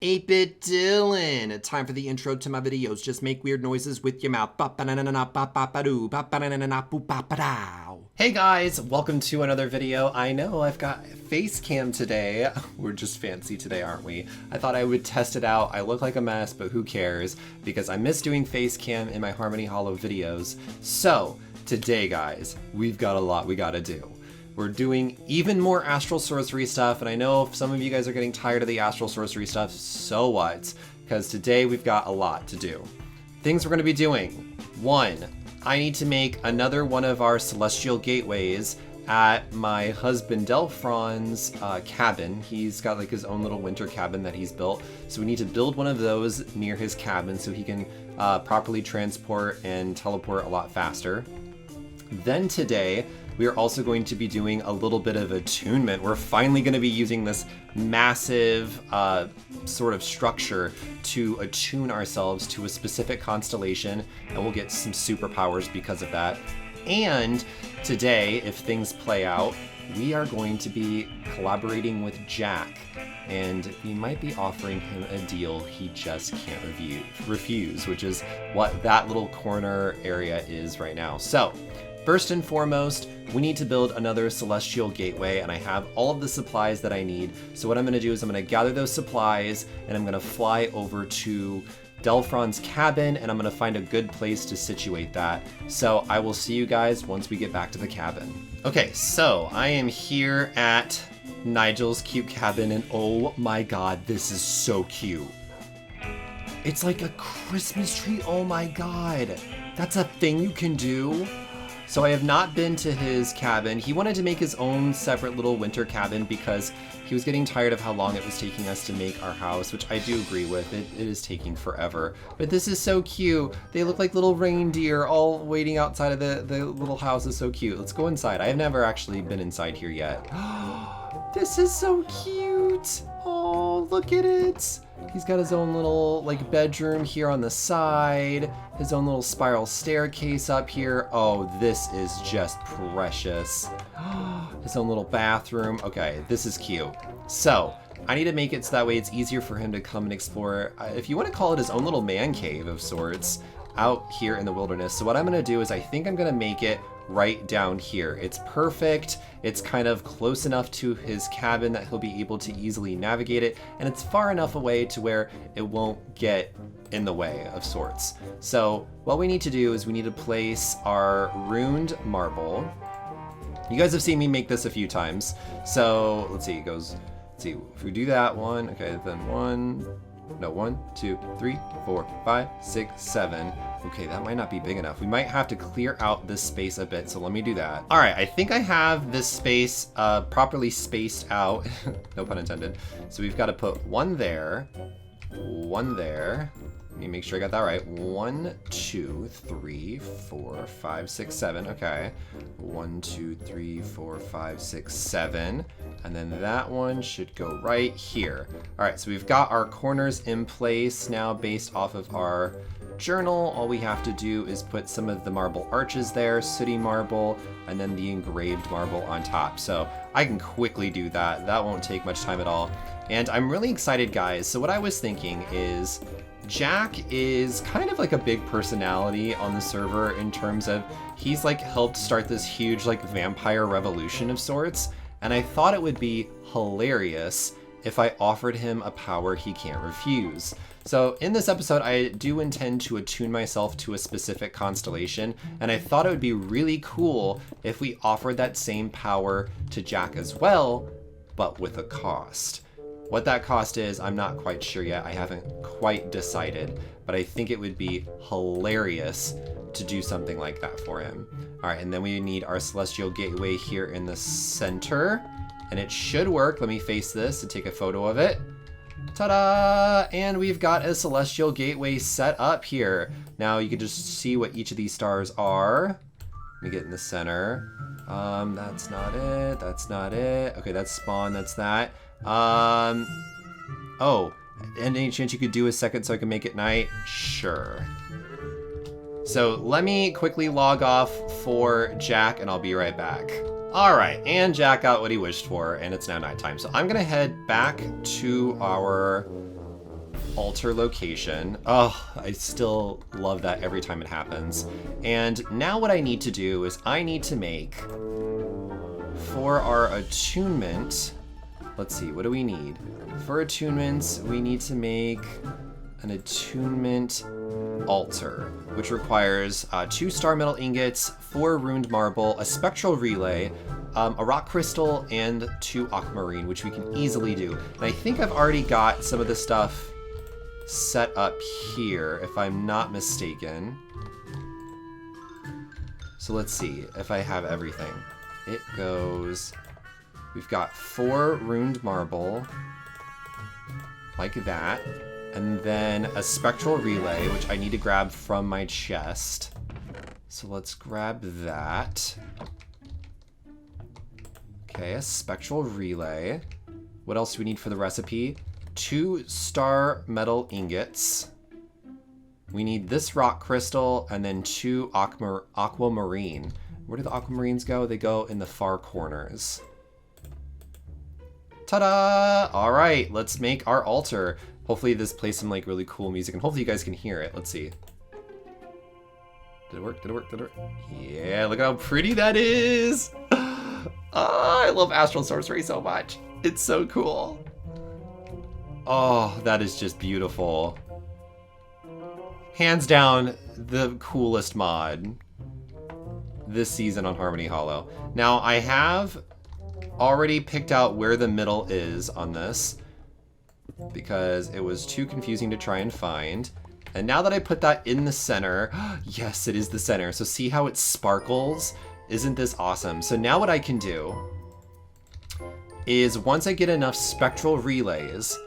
8-Bit Dylan. Time for the intro to my videos. Just make weird noises with your mouth. Hey guys, welcome to another video. I know I've got face cam today. We're just fancy today, aren't we? I thought I would test it out. I look like a mess, but who cares? Because I miss doing face cam in my Harmony Hollow videos. So today, guys, we've got a lot we gotta do. We're doing even more Astral Sorcery stuff, and I know if some of you guys are getting tired of the Astral Sorcery stuff, so what? Because today we've got a lot to do. Things we're going to be doing. 1. I need to make another one of our Celestial Gateways at my husband Delphron's cabin. He's got like his own little winter cabin that he's built, so we need to build one of those near his cabin so he can properly transport and teleport a lot faster. Then today, we are also going to be doing a little bit of attunement. We're finally going to be using this massive sort of structure to attune ourselves to a specific constellation, and we'll get some superpowers because of that. And today, if things play out, we are going to be collaborating with Jack, and we might be offering him a deal he just can't refuse, which is what that little corner area is right now. So, first and foremost, we need to build another Celestial Gateway, and I have all of the supplies that I need. So what I'm going to do is I'm going to gather those supplies, and I'm going to fly over to Delphron's cabin, and I'm going to find a good place to situate that. So I will see you guys once we get back to the cabin. Okay, so I am here at Nigels Cabin, and oh my god, this is so cute. It's like a Christmas tree, oh my god. That's a thing you can do? So I have not been to his cabin. He wanted to make his own separate little winter cabin because he was getting tired of how long it was taking us to make our house, which I do agree with. It is taking forever. But this is so cute. They look like little reindeer all waiting outside of the little house. Is so cute. Let's go inside. I have never actually been inside here yet. This is so cute. Oh, look at it. He's got his own little like bedroom here on the side, his own little spiral staircase up here. Oh, this is just precious. His own little bathroom. Okay, this is cute. So I need to make it so that way it's easier for him to come and explore, if you want to call it his own little man cave of sorts, out here in the wilderness. So what I'm going to do is I think I'm going to make it right down here. It's perfect. It's kind of close enough to his cabin that he'll be able to easily navigate it, and it's far enough away to where it won't get in the way of sorts. So what we need to do is we need to place our runed marble. You guys have seen me make this a few times. So let's see, let's see, if we do that one, okay, then 1, 2, 3, 4, 5, 6, 7. Okay, that might not be big enough. We might have to clear out this space a bit, so let me do that. All right, I think I have this space properly spaced out, no pun intended. So we've got to put one there, one there. Let me make sure I got that right. 1, 2, 3, 4, 5, 6, 7. Okay. 1, 2, 3, 4, 5, 6, 7. And then that one should go right here. All right, so we've got our corners in place now based off of our journal. All we have to do is put some of the marble arches there, sooty marble, and then the engraved marble on top. So I can quickly do that. That won't take much time at all. And I'm really excited, guys. So what I was thinking is Jack is kind of like a big personality on the server in terms of he's like helped start this huge like vampire revolution of sorts. And I thought it would be hilarious if I offered him a power he can't refuse. So in this episode, I do intend to attune myself to a specific constellation, and I thought it would be really cool if we offered that same power to Jack as well, but with a cost. What that cost is, I'm not quite sure yet. I haven't quite decided, but I think it would be hilarious to do something like that for him. All right, and then we need our Celestial Gateway here in the center, and it should work. Let me face this and take a photo of it. Ta-da! And we've got a Celestial Gateway set up here. Now you can just see what each of these stars are. Let me get in the center. That's not it. That's not it. Okay, that's spawn. That's that. Oh, and any chance you could do a second so I can make it night? Sure. So let me quickly log off for Jack and I'll be right back. All right, and Jack got what he wished for, and it's now nighttime. So I'm gonna head back to our altar location. Oh, I still love that every time it happens. And now what I need to do is I need to make, for our attunement, let's see, what do we need? For attunements, we need to make an attunement altar, which requires 2 star metal ingots, 4 ruined marble, a spectral relay, a rock crystal, and 2 aquamarine, which we can easily do. And I think I've already got some of the stuff set up here, if I'm not mistaken. So let's see if I have everything. It goes, we've got 4 ruined marble, like that, and then a spectral relay, which I need to grab from my chest. So let's grab that. Okay, a spectral relay. What else do we need for the recipe? 2 star metal ingots. We need this rock crystal and then 2 aquamarine. Where do the aquamarines go? They go in the far corners. Ta-da! All right, let's make our altar. Hopefully this plays some like really cool music and hopefully you guys can hear it. Let's see. Did it work? Did it work? Did it work? Yeah, look at how pretty that is. Oh, I love Astral Sorcery so much. It's so cool. Oh, that is just beautiful. Hands down, the coolest mod this season on Harmony Hollow. Now, I have already picked out where the middle is on this because it was too confusing to try and find. And now that I put that in the center, yes, it is the center. So see how it sparkles? Isn't this awesome? So now what I can do is once I get enough spectral relays,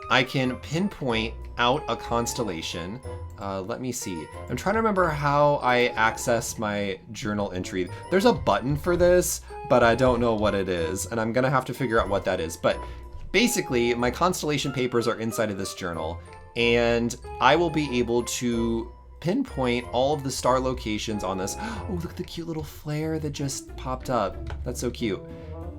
I can pinpoint out a constellation. Let me see. I'm trying to remember how I access my journal entry. There's a button for this, but I don't know what it is, and I'm gonna have to figure out what that is. But basically, my Constellation Papers are inside of this journal, and I will be able to pinpoint all of the star locations on this. Oh, look at the cute little flare that just popped up. That's so cute.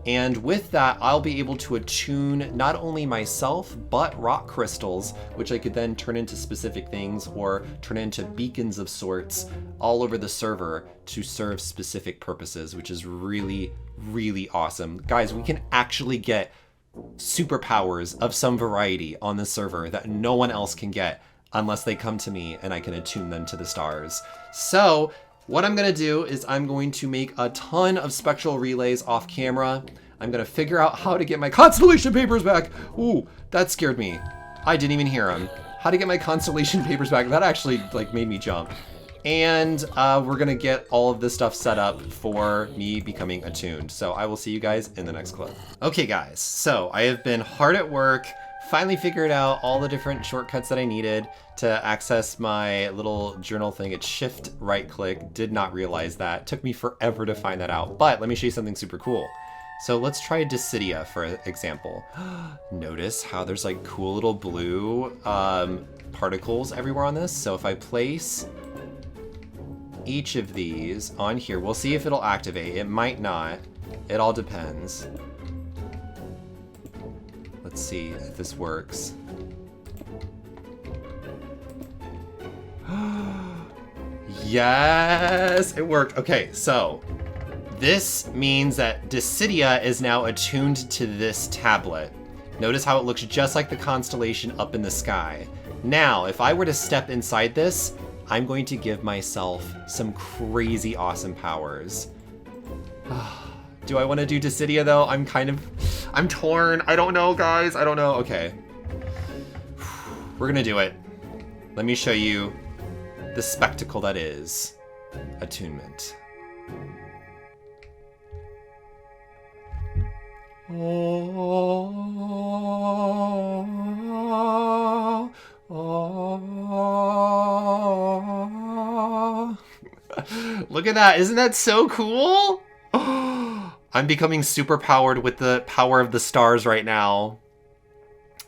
And with that, I'll be able to attune not only myself, but rock crystals, which I could then turn into specific things or turn into beacons of sorts all over the server to serve specific purposes, which is really, really awesome. Guys, we can actually get superpowers of some variety on the server that no one else can get unless they come to me and I can attune them to the stars. So what I'm gonna do is I'm going to make a ton of spectral relays off camera. I'm gonna figure out how to get my Constellation Papers back. Ooh, that scared me. I didn't even hear him. How to get my Constellation Papers back. That actually like made me jump. And we're gonna get all of this stuff set up for me becoming attuned. So I will see you guys in the next clip. Okay guys, so I have been hard at work, finally figured out all the different shortcuts that I needed to access my little journal thing. It's shift right click, did not realize that. Took me forever to find that out, but let me show you something super cool. So let's try Dissidia for example. Notice how there's like cool little blue particles everywhere on this. So if I place each of these on here, we'll see if it'll activate. It might not, it all depends. Let's see if this works. Yes, it worked. Okay, so this means that Dissidia is now attuned to this tablet. Notice how it looks just like the constellation up in the sky. Now, if I were to step inside this, I'm going to give myself some crazy awesome powers. Do I want to do Dissidia though? I'm torn. I don't know, guys. I don't know. Okay. We're gonna do it. Let me show you the spectacle that is attunement. Look at that. Isn't that so cool? I'm becoming super powered with the power of the stars right now.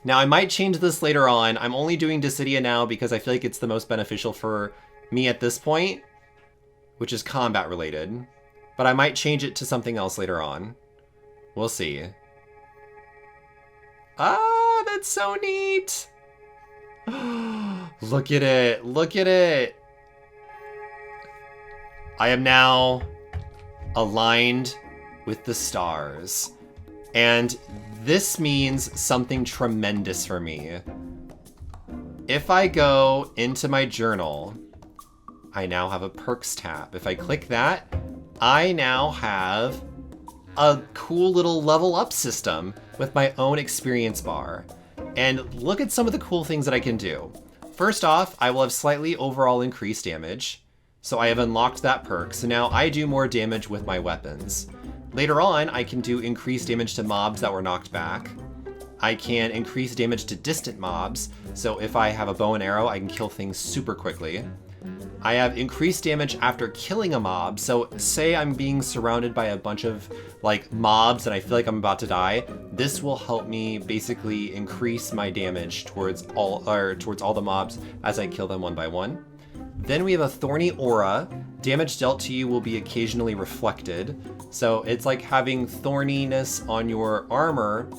Now, I might change this later on. I'm only doing Dissidia now because I feel like it's the most beneficial for me at this point, which is combat related. But I might change it to something else later on. We'll see. Ah, that's so neat. Look at it. Look at it. I am now aligned with the stars. And this means something tremendous for me. If I go into my journal, I now have a perks tab. If I click that, I now have a cool little level up system with my own experience bar. And look at some of the cool things that I can do. First off, I will have slightly overall increased damage. So I have unlocked that perk. So now I do more damage with my weapons. Later on, I can do increased damage to mobs that were knocked back. I can increase damage to distant mobs. So if I have a bow and arrow, I can kill things super quickly. I have increased damage after killing a mob. So say I'm being surrounded by a bunch of like mobs and I feel like I'm about to die. This will help me basically increase my damage towards all the mobs as I kill them one by one. Then we have a thorny aura. Damage dealt to you will be occasionally reflected. So it's like having thorniness on your armor,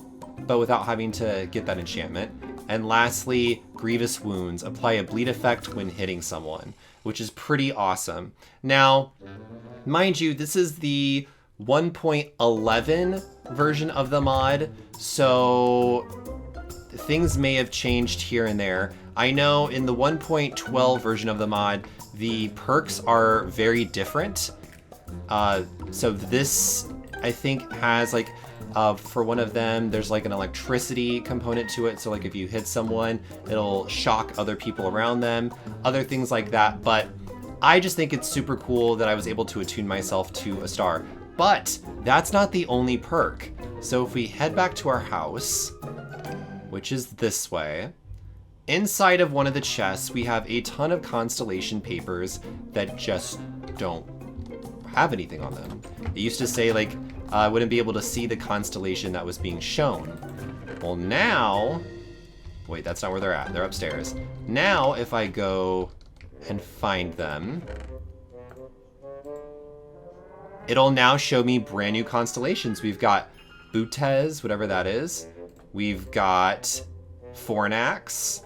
but without having to get that enchantment. And lastly, grievous wounds. Apply a bleed effect when hitting someone, which is pretty awesome. Now, mind you, this is the 1.11 version of the mod, so things may have changed here and there. I know in the 1.12 version of the mod, the perks are very different. So this, I think, has like, for one of them, there's like an electricity component to it. So like if you hit someone, it'll shock other people around them, other things like that. But I just think it's super cool that I was able to attune myself to a star. But that's not the only perk. So if we head back to our house, which is this way, inside of one of the chests, we have a ton of Constellation Papers that just don't have anything on them. It used to say like, I wouldn't be able to see the constellation that was being shown. Well now, wait, that's not where they're at. They're upstairs. Now, if I go and find them, it'll now show me brand new constellations. We've got Butes, whatever that is. We've got Fornax.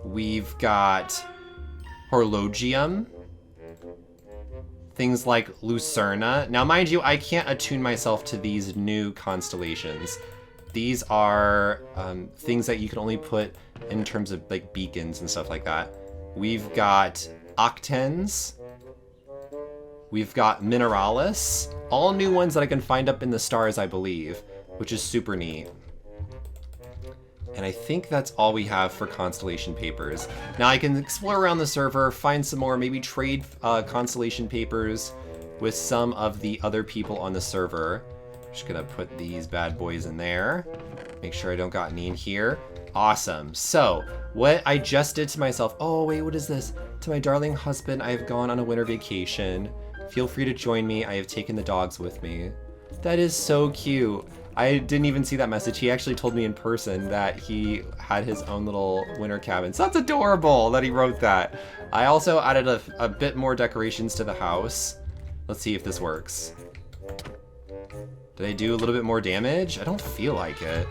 We've got Horlogium. Things like Lucerna. Now, mind you, I can't attune myself to these new constellations. These are things that you can only put in terms of like beacons and stuff like that. We've got Octens. We've got Mineralis. All new ones that I can find up in the stars, I believe, which is super neat. And I think that's all we have for Constellation Papers. Now I can explore around the server, find some more, maybe trade Constellation Papers with some of the other people on the server. Just gonna put these bad boys in there. Make sure I don't got any in here. Awesome. So what I just did to myself, oh wait, what is this? To my darling husband, I have gone on a winter vacation. Feel free to join me. I have taken the dogs with me. That is so cute. I didn't even see that message. He actually told me in person that he had his own little winter cabin. So that's adorable that he wrote that. I also added a bit more decorations to the house. Let's see if this works. Did I do a little bit more damage? I don't feel like it.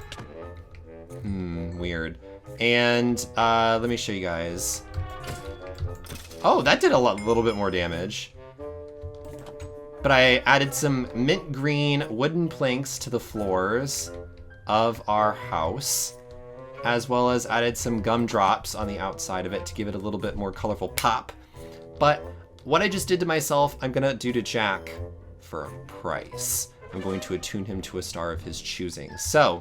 Weird. And let me show you guys. Oh, that did a little bit more damage. But I added some mint green wooden planks to the floors of our house, as well as added some gumdrops on the outside of it to give it a little bit more colorful pop. But what I just did to myself, I'm gonna do to Jack for a price. I'm going to attune him to a star of his choosing. So,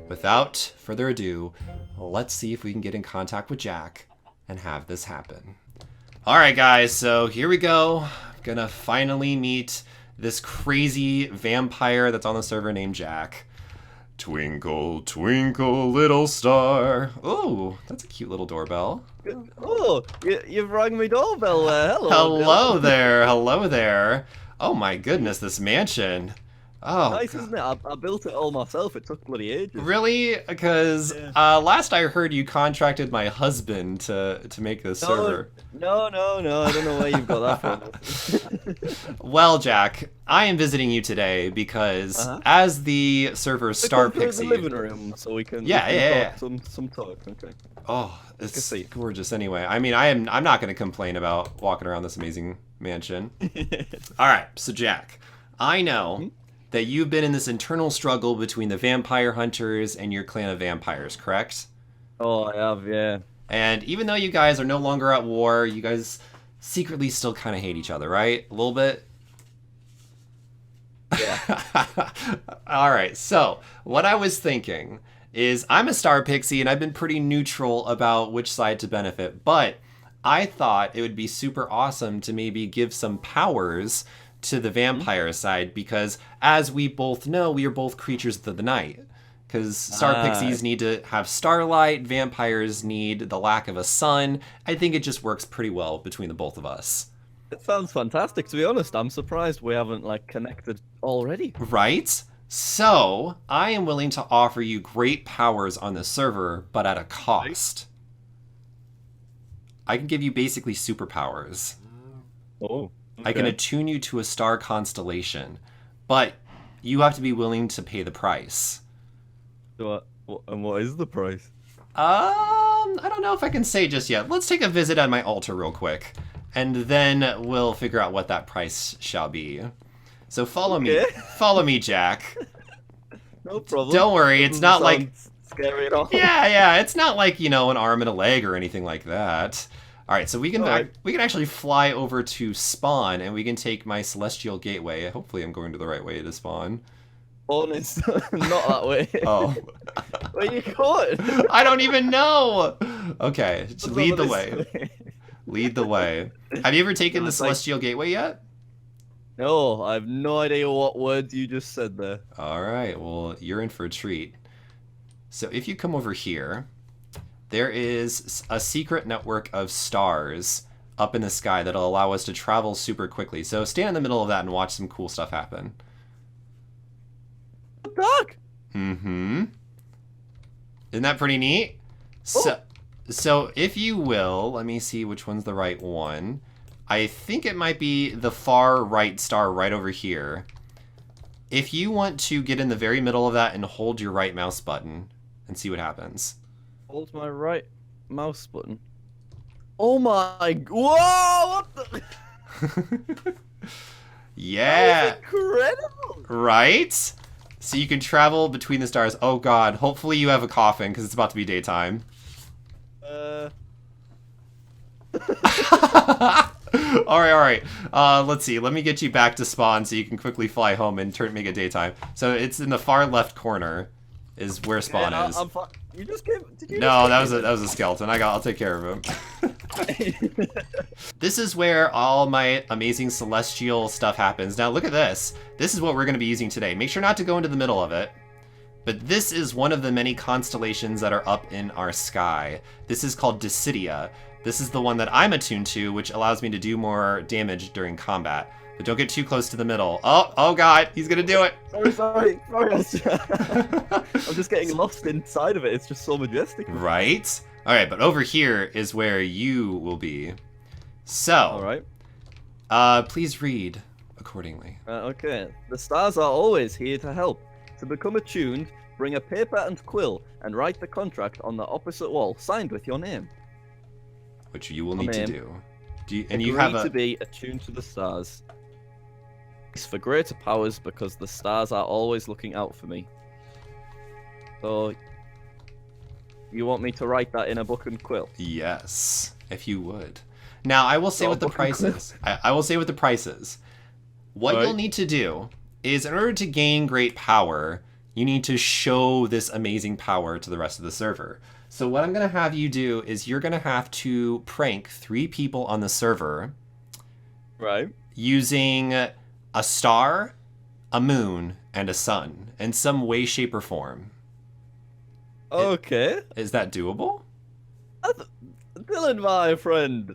without further ado, let's see if we can get in contact with Jack and have this happen. All right, guys, so here we go. Gonna finally meet this crazy vampire that's on the server named Jack. Twinkle, twinkle, little star. Oh, that's a cute little doorbell. Oh, you've rung my doorbell. Hello. Hello there. Hello there. Oh my goodness, this mansion. Oh, Nice, isn't it? I built it all myself. It took bloody ages. really? Because Yeah. last I heard, you contracted my husband to make this No, server. no. I don't know where you've got that from. Well, Jack, I am visiting you today because Uh-huh. as the server's star Come to the pixie. living room so we can, Yeah, yeah. talk some talk. Okay. Oh, it's see. gorgeous. Anyway, I mean, I'm not going to complain about walking around this amazing mansion. All right, so Jack, I know that you've been in this internal struggle between the vampire hunters and your clan of vampires, correct? Oh, I have, yeah. And even though you guys are no longer at war, you guys secretly still kind of hate each other, right? A little bit? Yeah. All right, so what I was thinking is I'm a star pixie and I've been pretty neutral about which side to benefit, but I thought it would be super awesome to maybe give some powers to the vampire side because, as we both know, we are both creatures of the night. Because star pixies need to have starlight, vampires need the lack of a sun. I think it just works pretty well between the both of us. It sounds fantastic, to be honest. I'm surprised we haven't, connected already. Right? So, I am willing to offer you great powers on the server, but at a cost. I can give you basically superpowers. Oh. I can attune you to a star constellation, but you have to be willing to pay the price. And what is the price? I don't know if I can say just yet. Let's take a visit at my altar real quick, and then we'll figure out what that price shall be. So follow me. Follow me, Jack. No problem. Don't worry, it's not like... scary at all. Yeah, it's not like, an arm and a leg or anything like that. All right, so we can actually fly over to spawn, and we can take my celestial gateway. Hopefully I'm going to the right way to spawn. Honest, not that way. Oh. Where you going? I don't even know! Okay, lead the way. Lead the way. Have you ever taken the celestial gateway yet? No, I have no idea what words you just said there. All right, well, you're in for a treat. So if you come over here, there is a secret network of stars up in the sky that'll allow us to travel super quickly. So stand in the middle of that and watch some cool stuff happen. Doc! Mm-hmm. Isn't that pretty neat? So if you will, let me see which one's the right one. I think it might be the far right star right over here. If you want to get in the very middle of that and hold your right mouse button and see what happens. Hold my right mouse button. Oh my... Whoa! What the... Yeah! That was incredible! Right? So you can travel between the stars. Oh god, hopefully you have a coffin, because it's about to be daytime. Alright. Let's see. Let me get you back to spawn so you can quickly fly home and make it daytime. So it's in the far left corner is where spawn is. You just gave... Did you No, that was a skeleton. I'll take care of him. This is where all my amazing celestial stuff happens. Now look at this. This is what we're going to be using today. Make sure not to go into the middle of it. But this is one of the many constellations that are up in our sky. This is called Dissidia. This is the one that I'm attuned to, which allows me to do more damage during combat. But don't get too close to the middle. Oh god, he's gonna do it. Sorry. I'm just getting lost inside of it. It's just so majestic. Right? Alright, but over here is where you will be. So, alright. Please read accordingly. Okay. The stars are always here to help. To become attuned, bring a paper and quill and write the contract on the opposite wall, signed with your name. Which you will need to do. You have to be attuned to the stars. It's for greater powers because the stars are always looking out for me. So, you want me to write that in a book and quill? Yes, if you would. Now, I will say what the price is. I will say what the price is. What you'll need to do is, in order to gain great power, you need to show this amazing power to the rest of the server. So what I'm going to have you do is you're going to have to prank 3 people on the server. Right. Using a star, a moon, and a sun in some way, shape, or form. Okay. Is that doable? Dylan, my friend.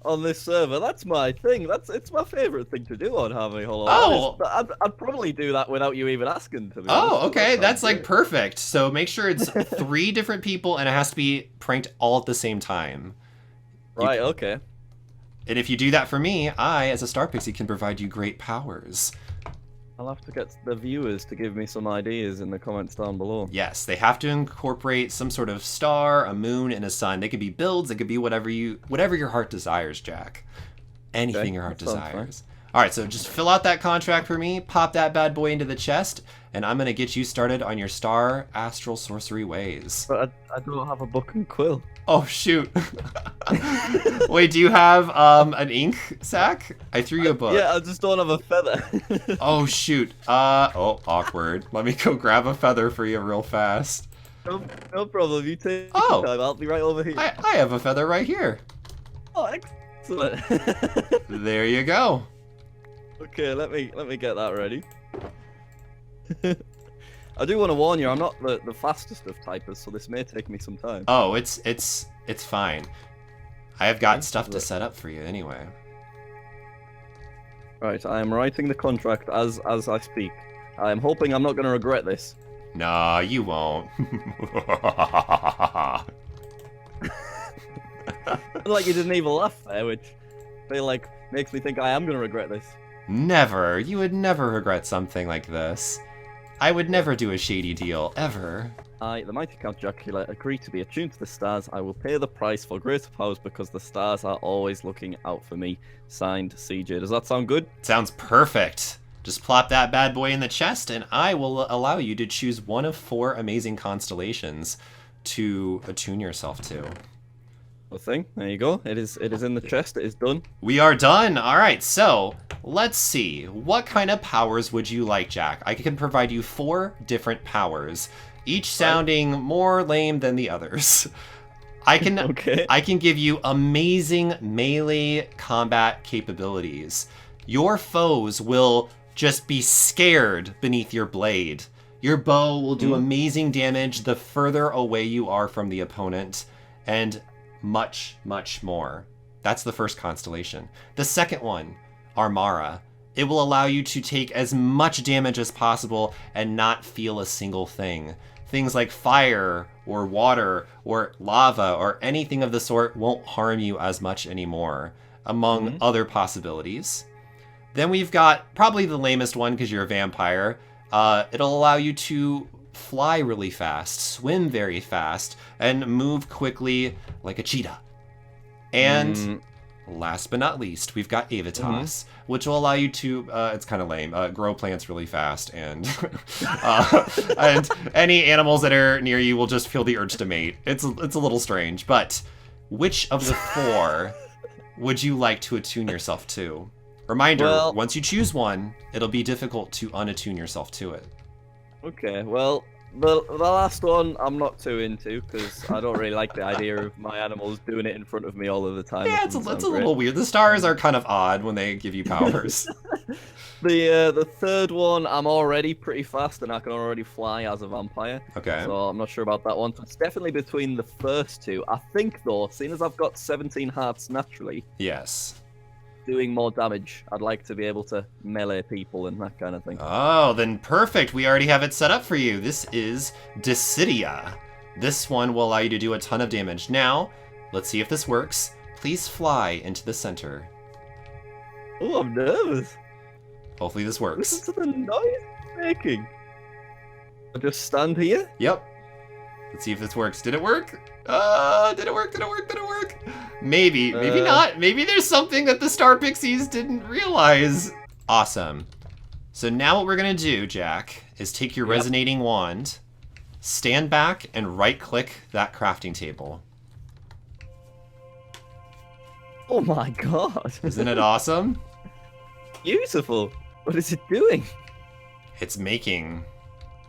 on this server. That's my thing. It's my favorite thing to do on Harmony Hollow. Oh! I'd probably do that without you even asking, to be Oh, honest. okay. That's like perfect. So make sure it's 3 different people and it has to be pranked all at the same time. Right, okay. And if you do that for me, I, as a Star Pixie, can provide you great powers. I'll have to get the viewers to give me some ideas in the comments down below. Yes, they have to incorporate some sort of star, a moon, and a sun. They could be builds, it could be whatever your heart desires, Jack. Anything your heart desires. Alright, so just fill out that contract for me, pop that bad boy into the chest, and I'm gonna get you started on your star astral sorcery ways. But I don't have a book and quill. Oh shoot. Wait, do you have an ink sack? I threw you a book. Yeah, I just don't have a feather. Oh shoot. Oh, awkward. Let me go grab a feather for you real fast. No problem. You take your time. I'll be right over here. I have a feather right here. Oh, excellent. There you go. Okay, let me get that ready. I do want to warn you, I'm not the fastest of typers, so this may take me some time. Oh, it's fine. I have got stuff to set up for you anyway. Right, I am writing the contract as I speak. I am hoping I'm not going to regret this. Nah, you won't. Like you didn't even laugh there, which I feel like makes me think I am going to regret this. Never. You would never regret something like this. I would never do a shady deal, ever. I, the mighty Count Dracula, agree to be attuned to the stars. I will pay the price for greater powers because the stars are always looking out for me. Signed, CJ. Does that sound good? Sounds perfect. Just plop that bad boy in the chest, and I will allow you to choose one of 4 amazing constellations to attune yourself to. Thing. There you go. It is in the chest. It is done. We are done. All right, so let's see. What kind of powers would you like, Jack? I can provide you 4 different powers, each sounding more lame than the others. I can give you amazing melee combat capabilities. Your foes will just be scared beneath your blade. Your bow will do amazing damage the further away you are from the opponent, and much, much more. That's the first constellation. The second one, Armara. It will allow you to take as much damage as possible and not feel a single thing. Things like fire or water or lava or anything of the sort won't harm you as much anymore, among other possibilities. Then we've got probably the lamest one because you're a vampire. It'll allow you to fly really fast, swim very fast, and move quickly like a cheetah. And last but not least, we've got Avitas, which will allow you to, it's kind of lame, grow plants really fast, and and any animals that are near you will just feel the urge to mate. It's a little strange, but which of the 4 would you like to attune yourself to? Reminder, once you choose one, it'll be difficult to unattune yourself to it. Okay, well, the last one I'm not too into because I don't really like the idea of my animals doing it in front of me all of the time. Yeah, it's a little weird. The stars are kind of odd when they give you powers. The third one, I'm already pretty fast and I can already fly as a vampire. Okay. So I'm not sure about that one. It's definitely between the first 2. I think though, seeing as I've got 17 hearts naturally. Yes. Doing more damage. I'd like to be able to melee people and that kind of thing. Oh, then perfect. We already have it set up for you. This is Dissidia. This one will allow you to do a ton of damage. Now, let's see if this works. Please fly into the center. Oh, I'm nervous. Hopefully this works. Listen to the noise it's making. I just stand here? Yep. Let's see if this works. Did it work? Did it work? Did it work? Did it work? Maybe. Maybe not. Maybe there's something that the Star Pixies didn't realize. Awesome. So now what we're going to do, Jack, is take your resonating wand, stand back, and right-click that crafting table. Oh my god. Isn't it awesome? Beautiful. What is it doing? It's making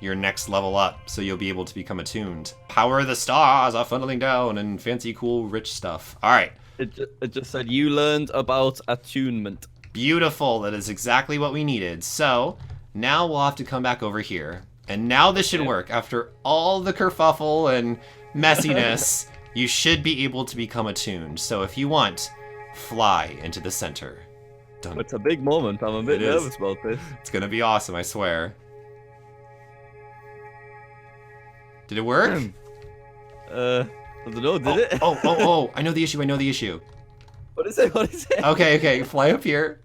your next level up, so you'll be able to become attuned. Power of the stars are funneling down and fancy, cool, rich stuff. All right. It just said you learned about attunement. Beautiful. That is exactly what we needed. So now we'll have to come back over here. And now this should work. After all the kerfuffle and messiness, you should be able to become attuned. So if you want, fly into the center. Dun. It's a big moment. I'm a bit nervous about this. It's gonna be awesome, I swear. Did it work? I don't know, did it? Oh, I know the issue. What is it? Okay, fly up here.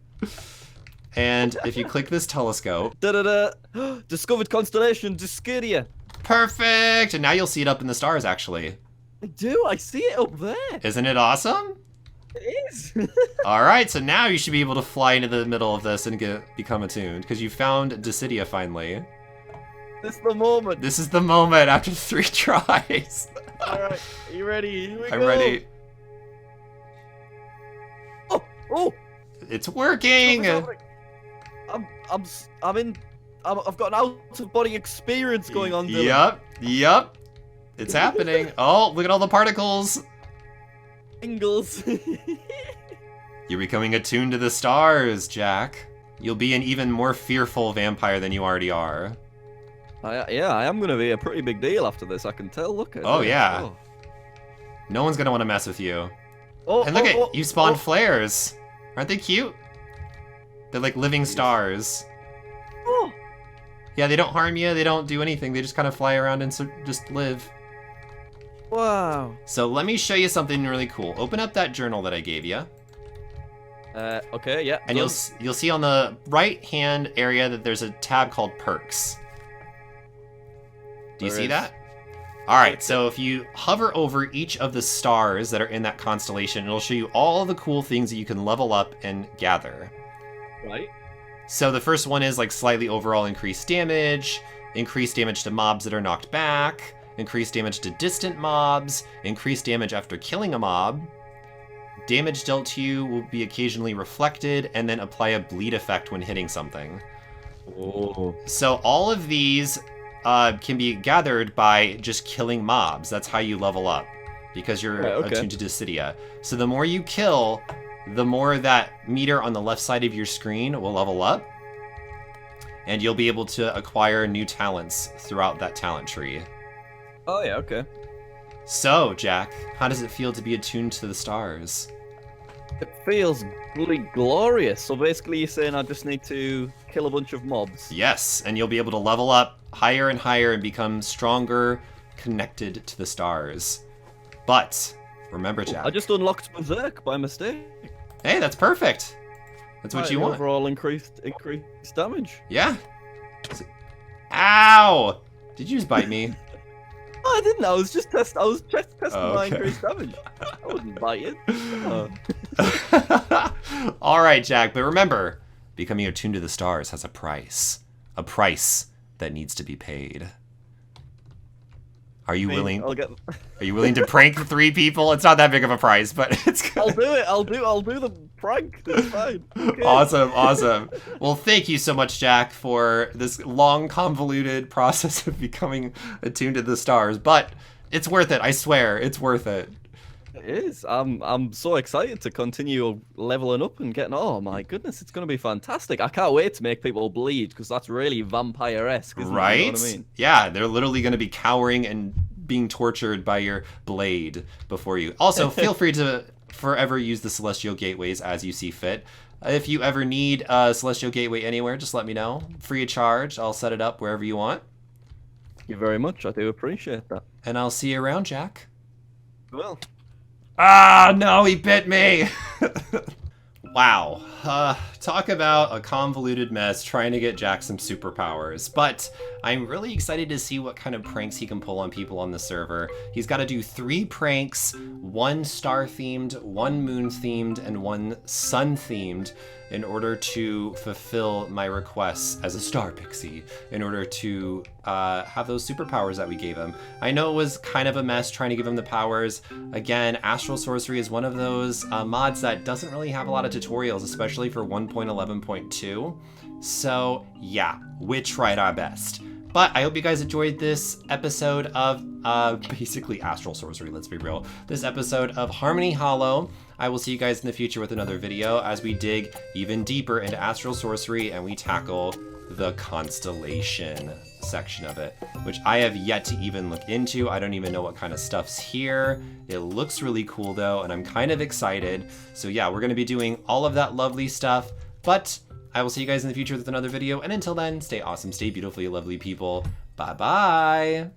And if you click this telescope... Discovered Constellation Dissidia. Perfect! And now you'll see it up in the stars, actually. I see it up there. Isn't it awesome? It is. Alright, so now you should be able to fly into the middle of this and become attuned, because you found Dissidia finally. This is the moment. This is the moment after 3 tries. Alright, are you ready? Here we go. I'm ready. Oh! It's working! I've got an out-of-body experience going on. Dylan. Yep. It's happening. Oh, look at all the particles. Ingles. You're becoming attuned to the stars, Jack. You'll be an even more fearful vampire than you already are. Yeah, I am gonna be a pretty big deal after this. I can tell. Look at. Oh yeah. Oh. No one's gonna want to mess with you. Oh, and look you spawned flares. Aren't they cute? They're like living stars. Oh. Yeah, they don't harm you. They don't do anything. They just kind of fly around and just live. Wow. So let me show you something really cool. Open up that journal that I gave you. Okay, yeah. And you'll see on the right-hand area that there's a tab called Perks. Do you see that? All right, so if you hover over each of the stars that are in that constellation, it'll show you all the cool things that you can level up and gather. Right. So the first one is like slightly overall increased damage to mobs that are knocked back, increased damage to distant mobs, increased damage after killing a mob. Damage dealt to you will be occasionally reflected, and then apply a bleed effect when hitting something. Oh. So all of these can be gathered by just killing mobs. That's how you level up, because you're attuned to Dissidia. So the more you kill, the more that meter on the left side of your screen will level up, and you'll be able to acquire new talents throughout that talent tree. Oh yeah, okay. So, Jack, how does it feel to be attuned to the stars? It feels really glorious. So basically you're saying I just need to kill a bunch of mobs? Yes, and you'll be able to level up higher and higher and become stronger, connected to the stars. But, remember, Jack... I just unlocked Berserk by mistake. Hey, that's perfect. That's what you want. Overall increased damage. Yeah. Ow! Did you just bite me? Oh, I didn't. I was just testing my increased damage. I wasn't biting. All right, Jack. But remember, becoming attuned to the stars has a price. A price that needs to be paid. Are you willing? Are you willing to prank 3 people? It's not that big of a price, but it's good. I'll do it. I'll do the prank. It's fine. Okay. Awesome. Well, thank you so much, Jack, for this long, convoluted process of becoming attuned to the stars. But it's worth it. I swear, it's worth it. It is. I'm so excited to continue leveling up and getting. Oh my goodness, it's going to be fantastic. I can't wait to make people bleed, because that's really vampire-esque, isn't it? You know what I mean? Yeah, they're literally going to be cowering and being tortured by your blade before you. Also, feel free to forever use the Celestial Gateways as you see fit. If you ever need a Celestial Gateway anywhere, just let me know. Free of charge. I'll set it up wherever you want. Thank you very much. I do appreciate that. And I'll see you around, Jack. Well. Ah, no, he bit me. Wow. Talk about a convoluted mess trying to get Jack some superpowers. But I'm really excited to see what kind of pranks he can pull on people on the server. He's got to do 3 pranks, 1 star-themed, 1 moon-themed, and 1 sun-themed in order to fulfill my requests as a star pixie, in order to have those superpowers that we gave him. I know it was kind of a mess trying to give him the powers. Again, Astral Sorcery is one of those mods that doesn't really have a lot of tutorials, especially for 1.11.2. So yeah, we tried our best. But I hope you guys enjoyed this episode of basically Astral Sorcery, let's be real. This episode of Harmony Hollow. I will see you guys in the future with another video as we dig even deeper into Astral Sorcery and we tackle the constellation section of it, which I have yet to even look into. I don't even know what kind of stuff's here. It looks really cool though, and I'm kind of excited. So yeah, we're gonna be doing all of that lovely stuff, but I will see you guys in the future with another video, and until then, stay awesome, stay beautifully lovely people. Bye-bye!